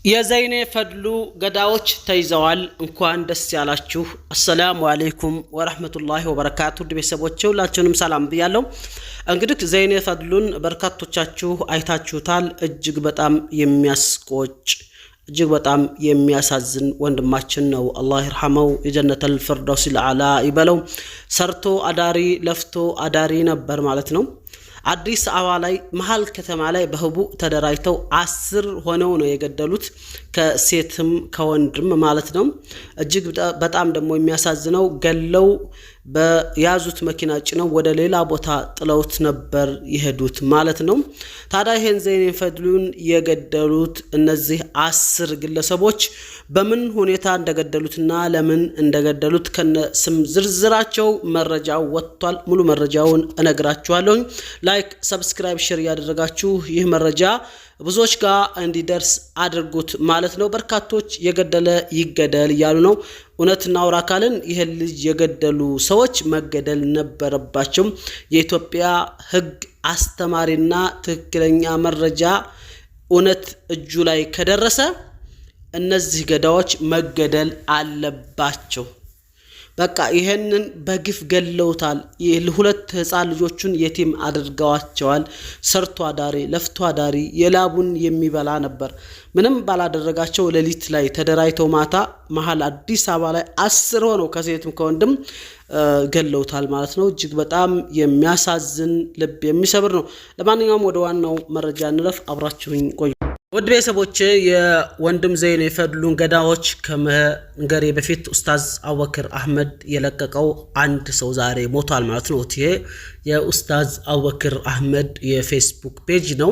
የዘይኔ ፈድሉ ገዳዎች ተይዘዋል። እንኳን ደስ ያላችሁ። አሰላሙ አለይኩም ወራህመቱላሂ ወበረካቱ። ቤተሰቦቼ ሁላችሁንም ሰላም ብያለሁ። እንግዲህ ዘይኔ ፈድሉን በርካቶቻችሁ አይታችሁታል። እጅግ በጣም የሚያስቆጭ እጅግ በጣም የሚያሳዝን ወንድማችን ነው። አላህ ይርሐመው፣ የጀነተል ፊርደውስ አልአላ ይበለው። ሰርቶ አዳሪ ለፍቶ አዳሪ ነበር ማለት ነው። አዲስ አበባ ላይ መሃል ከተማ ላይ በህቡ ተደራጅተው 10 ሆነው ነው የገደሉት፣ ከሴትም ከወንድም ማለት ነው። እጅግ በጣም ደግሞ የሚያሳዝነው ገለው በያዙት መኪና ጭነው ወደ ሌላ ቦታ ጥለውት ነበር የሄዱት ማለት ነው። ታዲያ ይሄን ዘይኔ ፈድሉን የገደሉት እነዚህ 10 ግለሰቦች በምን ሁኔታ እንደገደሉትና ለምን እንደገደሉት ከነ ስም ዝርዝራቸው መረጃው ወጥቷል። ሙሉ መረጃውን እነግራችኋለሁ። ላይክ፣ ሰብስክራይብ፣ ሼር ያደረጋችሁ ይህ መረጃ ብዙዎች ጋር እንዲደርስ አድርጉት ማለት ነው። በርካቶች የገደለ ይገደል እያሉ ነው። እውነትና አውራ ካልን ይሄን ልጅ የገደሉ ሰዎች መገደል ነበረባቸው። የኢትዮጵያ ሕግ አስተማሪና ትክክለኛ መረጃ እውነት እጁ ላይ ከደረሰ እነዚህ ገዳዎች መገደል አለባቸው። በቃ ይሄንን በግፍ ገለውታል። ሁለት ህፃን ልጆቹን የቲም አድርገዋቸዋል። ሰርቶ አዳሪ ለፍቶ አዳሪ የላቡን የሚበላ ነበር። ምንም ባላደረጋቸው ሌሊት ላይ ተደራጅተው ማታ መሃል አዲስ አበባ ላይ 10 ሆነው ከሴትም ከወንድም ገለውታል ማለት ነው። እጅግ በጣም የሚያሳዝን ልብ የሚሰብር ነው። ለማንኛውም ወደ ዋናው መረጃ እንለፍ። አብራችሁኝ ቆዩ። ውድ ቤተሰቦቼ የወንድም ዘይኔ ፈድሉን ገዳዎች ከመንገሬ በፊት ኡስታዝ አቡበክር አህመድ የለቀቀው አንድ ሰው ዛሬ ሞቷል ማለት ነው። ይሄ የኡስታዝ አቡበክር አህመድ የፌስቡክ ፔጅ ነው።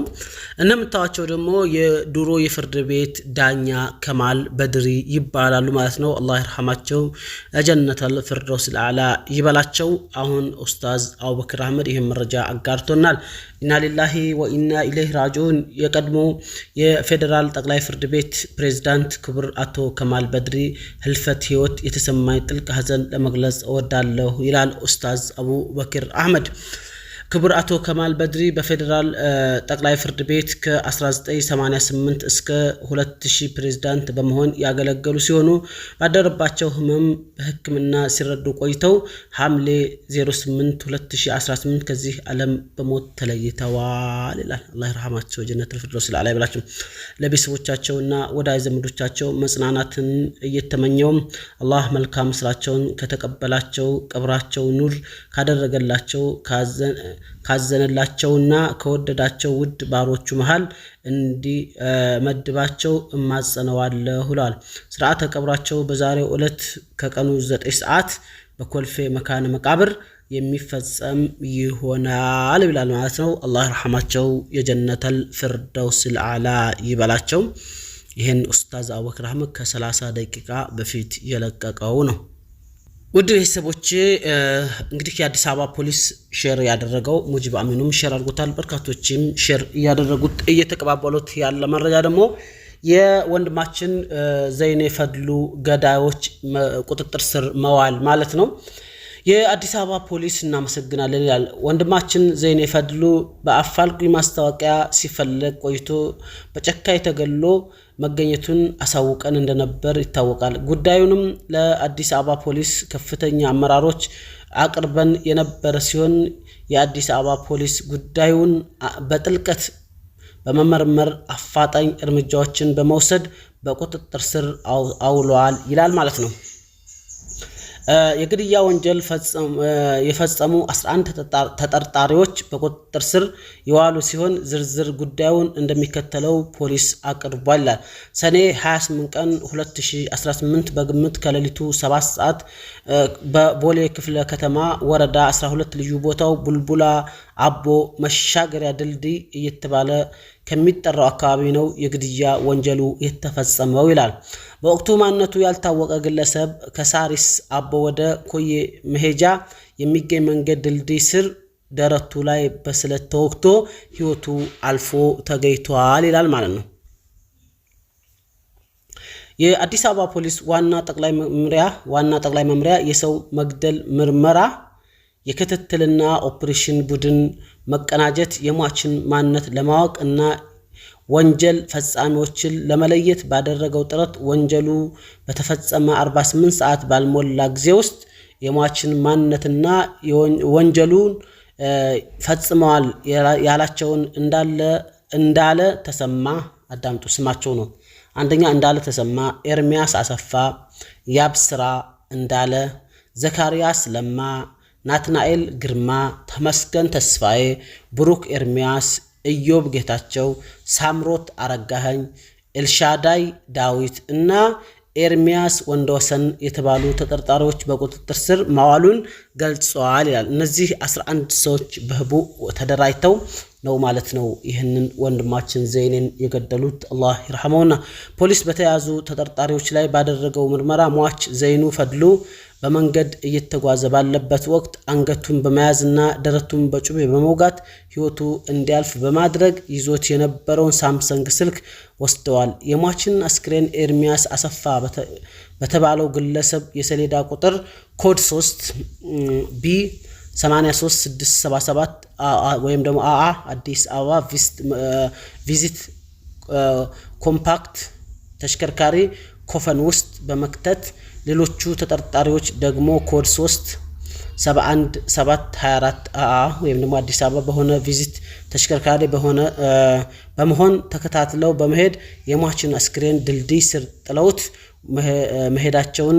እንደምታዋቸው ደግሞ የድሮ የፍርድ ቤት ዳኛ ከማል በድሪ ይባላሉ ማለት ነው። አላህ ይርሐማቸው፣ ጀነተል ፊርደውስ አልአላ ይበላቸው። አሁን ኡስታዝ አቡበክር አህመድ ይሄን መረጃ አጋርቶናል። ኢና ሊላሂ ወኢና ኢለይሂ ራጂዑን። የቀድሞ የፌደራል ጠቅላይ ፍርድ ቤት ፕሬዝዳንት ክቡር አቶ ከማል በድሪ ህልፈት ህይወት የተሰማኝ ጥልቅ ሐዘን ለመግለጽ እወዳለሁ ይላል ኡስታዝ አቡበክር አህመድ። ክቡር አቶ ከማል በድሪ በፌደራል ጠቅላይ ፍርድ ቤት ከ1988 እስከ 2000 ፕሬዝዳንት በመሆን ያገለገሉ ሲሆኑ ባደረባቸው ህመም በሕክምና ሲረዱ ቆይተው ሐምሌ 08 2018 ከዚህ ዓለም በሞት ተለይተዋል ይላል። አላህ ይርሐማቸው፣ ጀነተል ፊርደውስ አልአላ ይበላቸው። ለቤተሰቦቻቸውና ወዳጅ ዘመዶቻቸው መጽናናትን እየተመኘው አላህ መልካም ስራቸውን ከተቀበላቸው፣ ቀብራቸው ኑር ካደረገላቸው፣ ካዘነላቸውና ከወደዳቸው ውድ ባሮቹ መሃል እንዲመድባቸው እማጸነዋለሁ ብለዋል። ስርዓተ ቀብራቸው በዛሬው ዕለት ከቀኑ 9 ሰዓት በኮልፌ መካነ መቃብር የሚፈጸም ይሆናል ይላል ማለት ነው። አላህ ይርሐማቸው፣ የጀነተል ፊርደውስ አልአላ ይበላቸው። ይሄን ኡስታዝ አቡበክር አህመድ ከ30 ደቂቃ በፊት የለቀቀው ነው። ውድ ቤተሰቦቼ እንግዲህ የአዲስ አበባ ፖሊስ ሼር ያደረገው ሙጂብ አሚኑም ሼር አድርጎታል። በርካቶችም ሼር እያደረጉት እየተቀባበሉት ያለ መረጃ ደግሞ የወንድማችን ዘይኔ ፈድሉ ገዳዮች ቁጥጥር ስር መዋል ማለት ነው። የአዲስ አበባ ፖሊስ እናመሰግናለን ይላል። ወንድማችን ዘይኔ ፈድሉ በአፋልጉኝ ማስታወቂያ ሲፈለግ ቆይቶ በጨካኝ ተገሎ መገኘቱን አሳውቀን እንደነበር ይታወቃል። ጉዳዩንም ለአዲስ አበባ ፖሊስ ከፍተኛ አመራሮች አቅርበን የነበረ ሲሆን የአዲስ አበባ ፖሊስ ጉዳዩን በጥልቀት በመመርመር አፋጣኝ እርምጃዎችን በመውሰድ በቁጥጥር ስር አውሏል ይላል ማለት ነው። የግድያ ወንጀል የፈጸሙ 11 ተጠርጣሪዎች በቁጥጥር ስር የዋሉ ሲሆን ዝርዝር ጉዳዩን እንደሚከተለው ፖሊስ አቅርቧል። ሰኔ 28 ቀን 2018 በግምት ከሌሊቱ 7 ሰዓት በቦሌ ክፍለ ከተማ ወረዳ 12 ልዩ ቦታው ቡልቡላ አቦ መሻገሪያ ድልድይ እየተባለ ከሚጠራው አካባቢ ነው የግድያ ወንጀሉ የተፈጸመው ይላል። በወቅቱ ማንነቱ ያልታወቀ ግለሰብ ከሳሪስ አቦ ወደ ኮዬ መሄጃ የሚገኝ መንገድ ድልድይ ስር ደረቱ ላይ በስለት ተወግቶ ህይወቱ አልፎ ተገኝቷል ይላል ማለት ነው። የአዲስ አበባ ፖሊስ ዋና ጠቅላይ መምሪያ የሰው መግደል ምርመራ የክትትልና ኦፕሬሽን ቡድን መቀናጀት የሟችን ማንነት ለማወቅ እና ወንጀል ፈጻሚዎችን ለመለየት ባደረገው ጥረት ወንጀሉ በተፈጸመ 48 ሰዓት ባልሞላ ጊዜ ውስጥ የሟችን ማንነትና ወንጀሉን ፈጽመዋል ያላቸውን እንዳለ ተሰማ አዳምጡ ስማቸው ነው። አንደኛ እንዳለ ተሰማ፣ ኤርሚያስ አሰፋ፣ ያብስራ እንዳለ፣ ዘካሪያስ ለማ፣ ናትናኤል ግርማ፣ ተመስገን ተስፋዬ፣ ብሩክ ኤርሚያስ፣ ኢዮብ ጌታቸው፣ ሳምሮት አረጋኸኝ፣ ኤልሻዳይ ዳዊት እና ኤርሚያስ ወንደወሰን የተባሉ ተጠርጣሪዎች በቁጥጥር ስር ማዋሉን ገልጸዋል ይላል። እነዚህ 11 ሰዎች በህቡ ተደራጅተው ነው ማለት ነው ይህንን ወንድማችን ዘይኔን የገደሉት። አላህ ይርሐመውና ፖሊስ በተያዙ ተጠርጣሪዎች ላይ ባደረገው ምርመራ ሟች ዘይኑ ፈድሉ በመንገድ እየተጓዘ ባለበት ወቅት አንገቱን በመያዝና ደረቱን በጩቤ በመውጋት ህይወቱ እንዲያልፍ በማድረግ ይዞት የነበረውን ሳምሰንግ ስልክ ወስደዋል። የሟችን አስክሬን ኤርሚያስ አሰፋ በተባለው ግለሰብ የሰሌዳ ቁጥር ኮድ 3 ቢ 83677 ወይም ደግሞ አአ አዲስ አበባ ቪዚት ኮምፓክት ተሽከርካሪ ኮፈን ውስጥ በመክተት ሌሎቹ ተጠርጣሪዎች ደግሞ ኮድ 3 71724 አአ ወይም ደግሞ አዲስ አበባ በሆነ ቪዚት ተሽከርካሪ በመሆን ተከታትለው በመሄድ የሟችን አስክሬን ድልድይ ስር ጥለውት መሄዳቸውን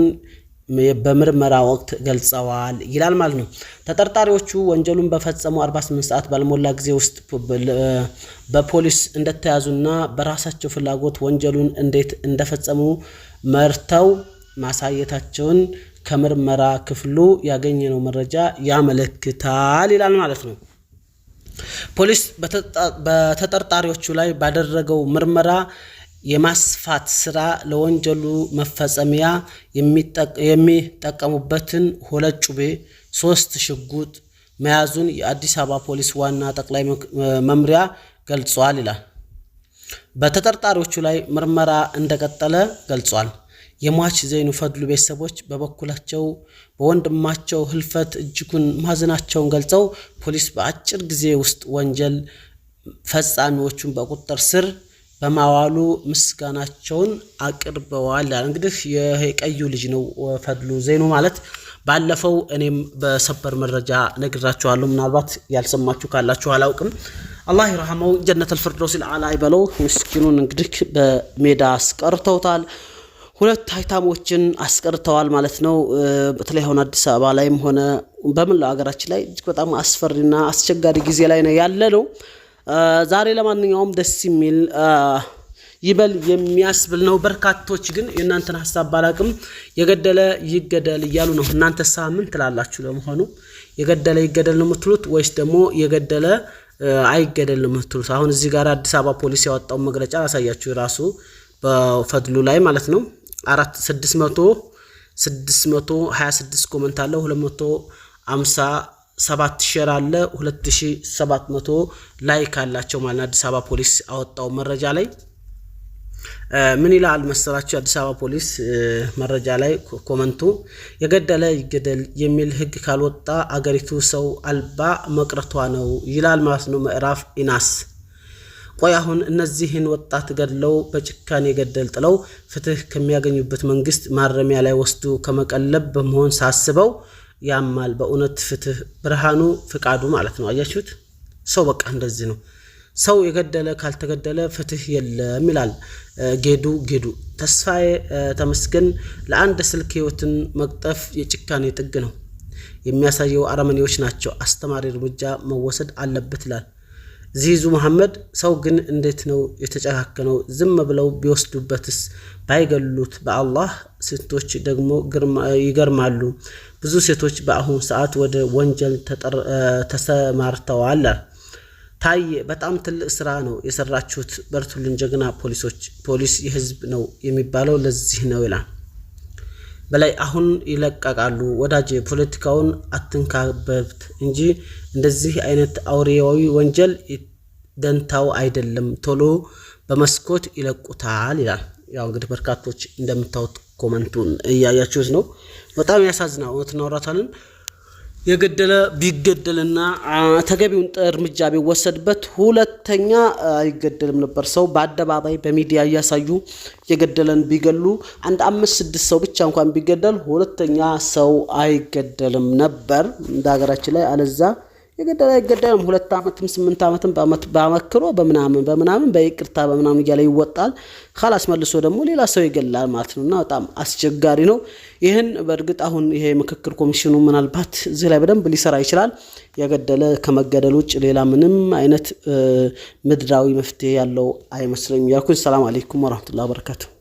በምርመራ ወቅት ገልጸዋል ይላል ማለት ነው። ተጠርጣሪዎቹ ወንጀሉን በፈጸሙ 48 ሰዓት ባልሞላ ጊዜ ውስጥ በፖሊስ እንደተያዙና በራሳቸው ፍላጎት ወንጀሉን እንዴት እንደፈጸሙ መርተው ማሳየታቸውን ከምርመራ ክፍሉ ያገኘነው መረጃ ያመለክታል ይላል ማለት ነው። ፖሊስ በተጠርጣሪዎቹ ላይ ባደረገው ምርመራ የማስፋት ስራ ለወንጀሉ መፈጸሚያ የሚጠቀሙበትን 2 ጩቤ፣ 3 ሽጉጥ መያዙን የአዲስ አበባ ፖሊስ ዋና ጠቅላይ መምሪያ ገልጿል ይላል። በተጠርጣሪዎቹ ላይ ምርመራ እንደቀጠለ ገልጿል። የሟች ዘይኑ ፈድሉ ቤተሰቦች በበኩላቸው በወንድማቸው ህልፈት እጅጉን ማዘናቸውን ገልጸው ፖሊስ በአጭር ጊዜ ውስጥ ወንጀል ፈጻሚዎቹን በቁጥጥር ስር በማዋሉ ምስጋናቸውን አቅርበዋል። እንግዲህ የቀዩ ልጅ ነው ፈድሉ ዘይኑ ማለት። ባለፈው እኔም በሰበር መረጃ ነግራችኋለሁ። ምናልባት ያልሰማችሁ ካላችሁ አላውቅም። አላህ ይርሐመው፣ ጀነተል ፊርደውስ አልአላ ይበለው። ምስኪኑን እንግዲህ በሜዳ አስቀርተውታል። 2 አይታሞችን አስቀርተዋል ማለት ነው። በተለይ አሁን አዲስ አበባ ላይም ሆነ በመላው ሀገራችን ላይ እጅግ በጣም አስፈሪና አስቸጋሪ ጊዜ ላይ ነው ያለነው። ዛሬ ለማንኛውም ደስ የሚል ይበል የሚያስብል ነው። በርካቶች ግን የእናንተን ሐሳብ ባላቅም የገደለ ይገደል እያሉ ነው። እናንተሳ ምን ትላላችሁ? ለመሆኑ የገደለ ይገደል ነው የምትሉት ወይስ ደግሞ የገደለ አይገደል ነው የምትሉት? አሁን እዚህ ጋር አዲስ አበባ ፖሊስ ያወጣው መግለጫ አሳያችሁ ራሱ በፈድሉ ላይ ማለት ነው። 626 ኮሜንት አለ፣ 257 ሼር አለ፣ 2700 ላይክ አላቸው ማለት አዲስ አበባ ፖሊስ አወጣው መረጃ ላይ ምን ይላል መሰላችሁ? አዲስ አበባ ፖሊስ መረጃ ላይ ኮሜንቱ የገደለ ይገደል የሚል ህግ ካልወጣ አገሪቱ ሰው አልባ መቅረቷ ነው ይላል ማለት ነው። ምዕራፍ ኢናስ ቆይ አሁን እነዚህን ወጣት ገድለው በጭካኔ ገደል ጥለው ፍትህ ከሚያገኙበት መንግስት ማረሚያ ላይ ወስዱ ከመቀለብ በመሆን ሳስበው ያማል በእውነት። ፍትህ ብርሃኑ ፍቃዱ ማለት ነው። አያችሁት? ሰው በቃ እንደዚህ ነው። ሰው የገደለ ካልተገደለ ፍትህ የለም ይላል ጌዱ ተስፋዬ ተመስገን። ለአንድ ስልክ ህይወትን መቅጠፍ የጭካኔ ጥግ ነው የሚያሳየው አረመኔዎች ናቸው። አስተማሪ እርምጃ መወሰድ አለበት ይላል ዚዙ መሐመድ። ሰው ግን እንዴት ነው የተጨካከነው? ዝም ብለው ቢወስዱበትስ ባይገሉት? በአላህ ሴቶች ደግሞ ይገርማሉ። ብዙ ሴቶች በአሁኑ ሰዓት ወደ ወንጀል ተሰማርተዋል። ታዬ በጣም ትልቅ ስራ ነው የሰራችሁት፣ በርቱልን ጀግና ፖሊሶች። ፖሊስ የህዝብ ነው የሚባለው ለዚህ ነው ይላል በላይ። አሁን ይለቀቃሉ ወዳጄ፣ ፖለቲካውን አትንካበት እንጂ እንደዚህ አይነት አውሬያዊ ወንጀል ደንታው አይደለም፣ ቶሎ በመስኮት ይለቁታል ይላል። ያው እንግዲህ በርካቶች እንደምታዩት ኮመንቱን እያያችሁት ነው። በጣም ያሳዝናል። እውነት እናወራታለን። የገደለ ቢገደልና ተገቢውን እርምጃ ቢወሰድበት ሁለተኛ አይገደልም ነበር። ሰው በአደባባይ በሚዲያ እያሳዩ የገደለን ቢገሉ አንድ 5-6 ሰው ብቻ እንኳን ቢገደል ሁለተኛ ሰው አይገደልም ነበር እንደ ሀገራችን ላይ። አለዛ የገደለ አይገደልም 2 ዓመትም 8 ዓመትም ባመክሮ በምናምን በይቅርታ በምናምን እያለ ይወጣል። خلاص መልሶ ደግሞ ሌላ ሰው ይገላል ማለት ነውና በጣም አስቸጋሪ ነው። ይሄን በእርግጥ አሁን ይሄ ምክክር ኮሚሽኑ ምናልባት እዚህ ላይ በደንብ ሊሰራ ይችላል። የገደለ ከመገደል ውጭ ሌላ ምንም አይነት ምድራዊ መፍትሄ ያለው አይመስለኝም። ያልኩኝ ሰላም አለይኩም ወራህመቱላሂ ወበረካቱ።